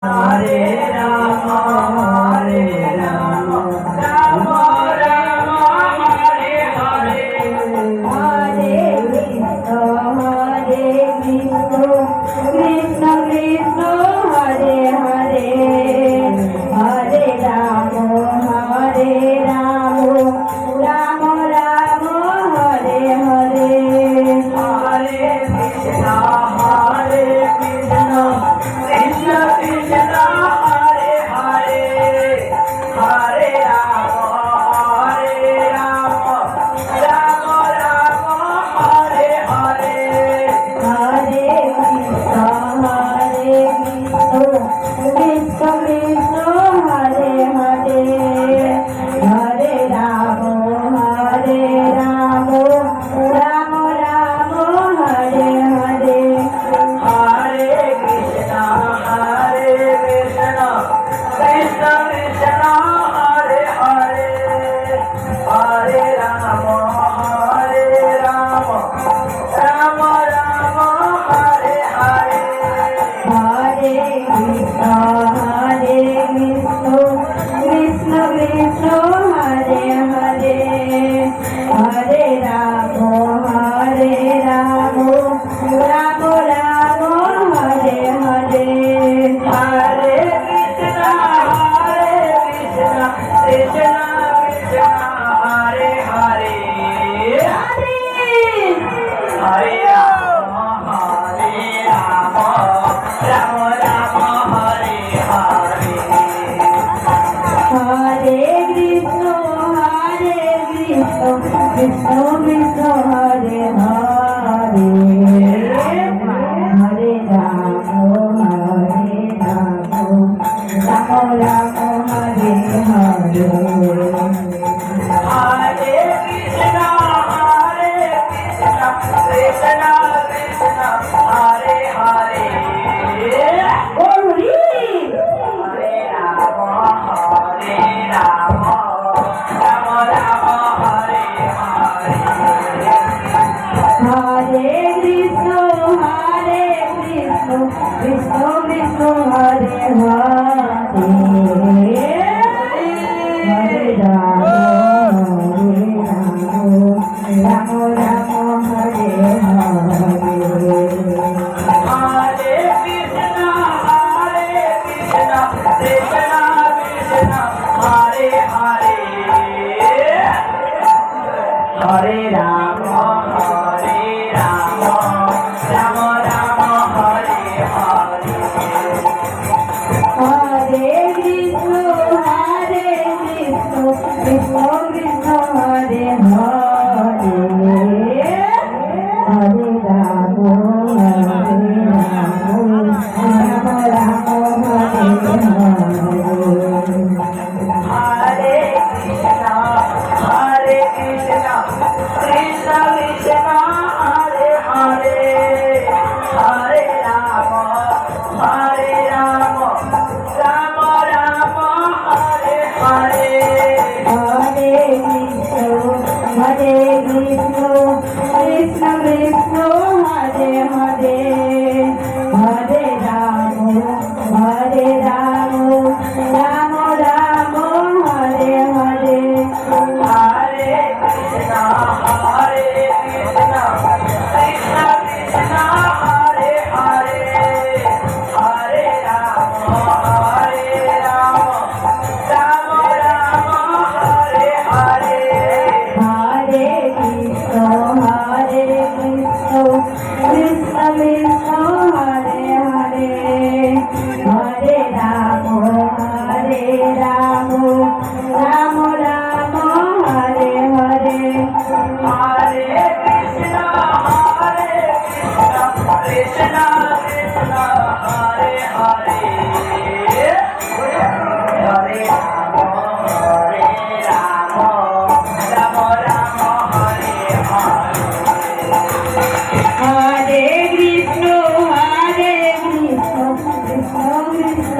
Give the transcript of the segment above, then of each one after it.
Hare Rama, Hare Rama, Rama Rama, Hare Hare, Hare Krishna, Hare Krishna, Krishna Krishna, Hare Hare, Hare Rama, Hare Rama, Rama Rama, Hare Hare, Hare Krishna, Hare Krishna, Krishna Krishna, Hare Hare, Hare Rama, Hare Rama, Rama Rama, Hare Hare, Hare Krishna, Hare Krishna, Krishna Krishna, Hare Hare, Hare Rama, Hare Rama, Rama Rama, Hare Hare, Hare Krishna, Hare Krishna, Krishna Krishna, Hare Hare, Hare Rama, Hare Rama, Rama Rama, Hare Hare, Hare Krishna, Hare Krishna, Krishna Krishna, Hare Hare, Hare Rama, Hare Rama, Rama Rama, Hare Hare, Hare Krishna, Hare Krishna, Krishna Krishna, Hare Hare, Hare Rama, Hare Rama, Rama Rama, Hare Hare, Hare Krishna, Hare Krishna, Krishna Krishna, Hare Hare, Hare Rama, Hare Rama, Rama Rama, Hare Hare, Hare Krishna, Hare Krishna, Krishna Krishna, Hare Hare, Hare Rama, Hare Rama, Rama Rama, Hare Hare, Hare Krishna, Hare Krishna, Krishna Krishna, Hare Hare, Hare Rama, Rama Rama, Hare Hare, Hare Krishna, Hare Krishna, Krishna Krishna, Hare Hare, Hare Rama, Hare Rama, Rama Rama, Hare Hare, Hare Krishna, Hare Krishna, Krishna Krishna, Hare Hare, Hare Rama, Hare Rama, Rama Rama, Hare Hare, Hare Krishna, Hare Krishna, Krishna Krishna, Hare Hare, Hare Rama, Hare Rama, Rama Rama, Hare Hare, Hare Krishna, Hare Krishna, Krishna Krishna, Hare Hare, Hare Rama, Hare Rama, Rama Rama, Hare Hare, Hare Krishna, Hare Krishna, Krishna Krishna, Hare Hare, Hare Rama, Hare Rama, Rama Rama, Hare Hare, Hare Krishna, Hare Krishna, Krishna Krishna, Hare Hare, Hare Rama, Hare Rama, Rama Rama, Hare Hare, Hare Krishna, Hare Krishna, Krishna Krishna, Hare Hare, Hare Rama, Hare Rama, Rama Rama, Hare Hare, Hare Krishna, Hare Krishna, Krishna Krishna,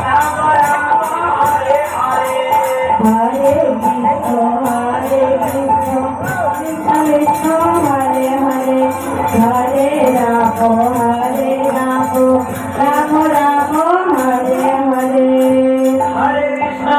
Ram